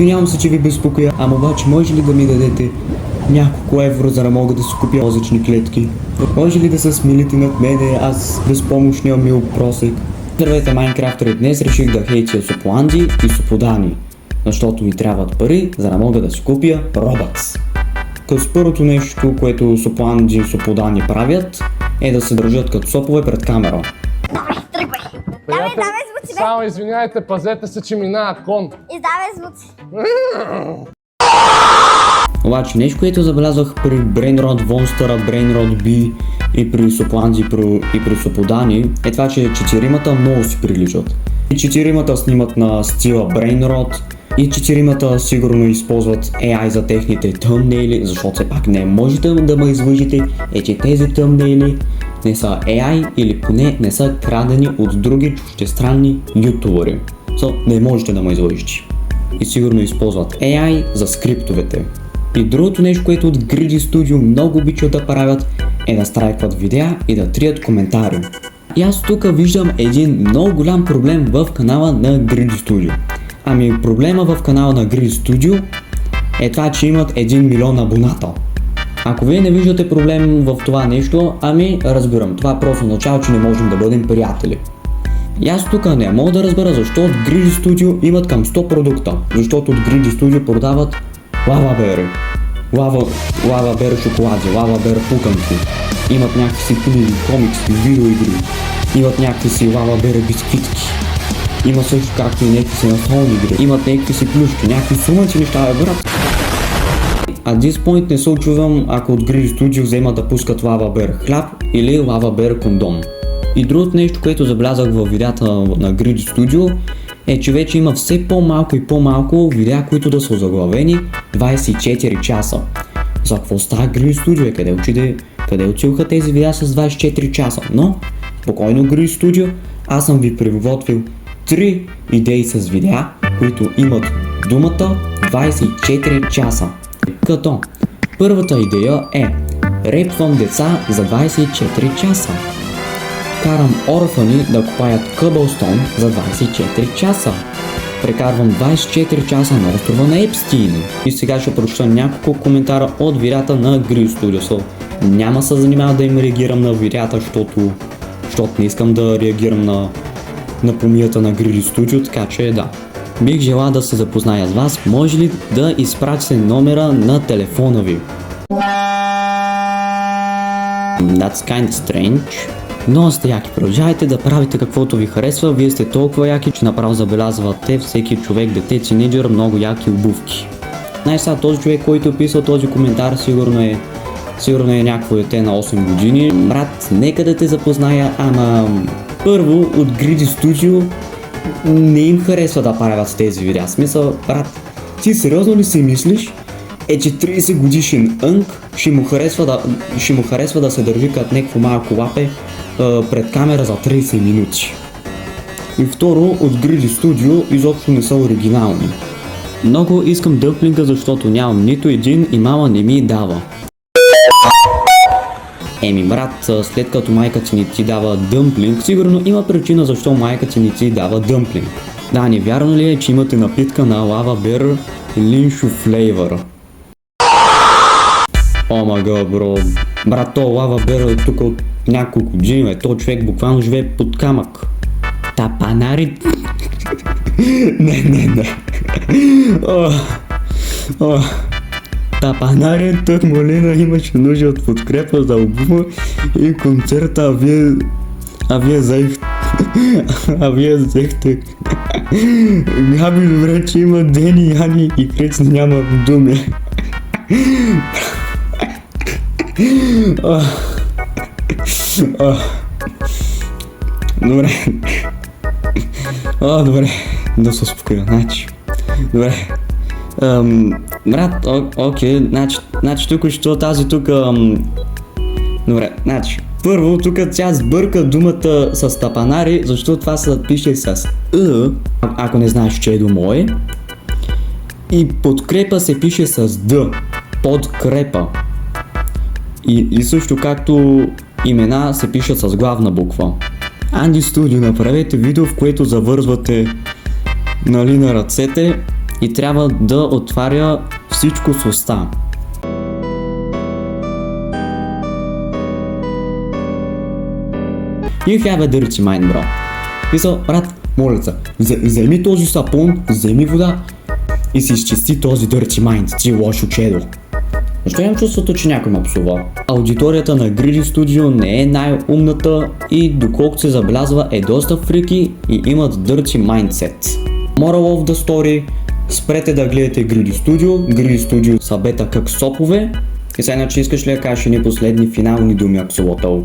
Извинявам се, че ви безпокоя, ама обаче може ли да ми дадете няколко евро, за да мога да си купя мозъчни клетки? Може ли да се смилите над мене, аз безпомощния мил просек? Здравейте, майнкрафтери, днес реших да хейтя Сопланди и Соподани, защото ми трябват пари, за да мога да си купя Robux. Като първото нещо, което Сопланди и Соподани правят, е да се държат като сопове пред камера. Давай, тръгвай! Давай звуци, бе! Само извиняйте, пазете се, че минава кон. Издавай звуци! Обаче нещо, което забелязвах при Brainrot Monster, Brainrot B и при Сопланди и при Соподани, е това, че четиримата много си приличат. И четиримата снимат на стила Brainrot, и четиримата сигурно използват AI за техните тъмнейли, защото все пак не можете да ме излъжите, че тези тъмнейли не са AI или поне не са крадени от други чуждестранни ютубъри. Не можете да ме излъжите. И сигурно използват AI за скриптовете. И другото нещо, което от Greedy Studio много обичат да правят, е да страйкват видеа и да трият коментари. И аз тук виждам един много голям проблем в канала на Greedy Studio. Ами проблема в канала на Greedy Studio е това, че имат 1 милион абоната. Ако вие не виждате проблем в това нещо, ами разбирам, това просто означава, че не можем да бъдем приятели. И аз тук не мога да разбера защо от Greedy Studio имат към 100 продукта, защото от Greedy Studio продават лавабери, лавабери шоколади, лавабери пуканки, имат някакви си книги, комикси, видеоигри, имат някакви си лавабери бисквитки, има също както и някакви си настолни игри, имат някакви си плюшки, някакви сумъци неща, брат. А this point не се очудвам, ако от Greedy Studio вземат да пускат лавабер хляб или лавабер кондом. И другото нещо, което забелязах в видеята на Greedy Studio, е, че вече има все по-малко и по-малко видеа, които да са озаглавени 24 часа. За какво става Greedy Studio? Къде отидоха тези видеа с 24 часа? Но, спокойно Greedy Studio, аз съм ви приготвил 3 идеи с видеа, които имат думата 24 часа. Като първата идея е: репвам деца за 24 часа. Карам орфани да копаят къбълстон за 24 часа. Прекарвам 24 часа на острова на Епстин. И сега ще прочета няколко коментара от видеята на Greedy Studio. Няма се занимава да им реагирам на видеята, защото не искам да реагирам на помията на Greedy Studio, така че да. Бих желал да се запозная с вас. Може ли да изпратите номера на телефона ви? That's kind of strange. Но сте яки, продължайте да правите каквото ви харесва, вие сте толкова яки, че направо забелязвате всеки човек, дете, тинейджър, много яки обувки. Знаеш сега, този човек, който е писал този коментар, сигурно е някакво дете на 8 години. Брат, нека да те запозная, ама първо от Greedy Studio не им харесва да правят тези видеа. Смисъл, брат, ти сериозно ли си мислиш, че 30 годишен ънк ще му харесва да се държи като някакво малко лапе пред камера за 30 минути. И второ, от Greedy Studio изобщо не са оригинални. Много искам дъмплинга, защото нямам нито един и мама не ми дава. Еми брат, след като майка ти не ти дава дъмплинг, сигурно има причина защо майка ти не ти дава дъмплинг. Да, не вярно ли е, че имате напитка на лавабер линшо флейвър? О мага, бро. Брат, то лавабер е тук от няколко години, то човек буквално живее под камък. Тапанари... Не. Тапанари, тук Молина имаше нужда от подкрепа за албума и концерта, а вие взехте. Габи, добре, че има Дени, Яни и Крец няма думи. Добре. Добре. Да се успокоя, значи. Добре. Брат, окей, значи тук що тази тук... Добре, значи. Първо, тук тя сбърка думата с тапанари, защото това се пише с ако не знаеш, че е до мое. И подкрепа се пише с Д. Подкрепа. И също както имена се пишат с главна буква. Andy Studio, направете видео, в което завързвате на ръцете и трябва да отваря всичко с уста. You have a dirty mind, bro. Мисъл, брат, моля се, вземи този сапун, вземи вода и си изчисти този dirty mind, ти лошо чедо. Защо имам чувството, че някой ме псува? Аудиторията на Greedy Studio не е най-умната и доколкото се забелязва е доста фрики и имат dirty mindset. Moral of the story: спрете да гледате Greedy Studio. Greedy Studio са бета как сопове. И сега иначе искаш ли да кажеш ни последни финални думи, Аксолотъл?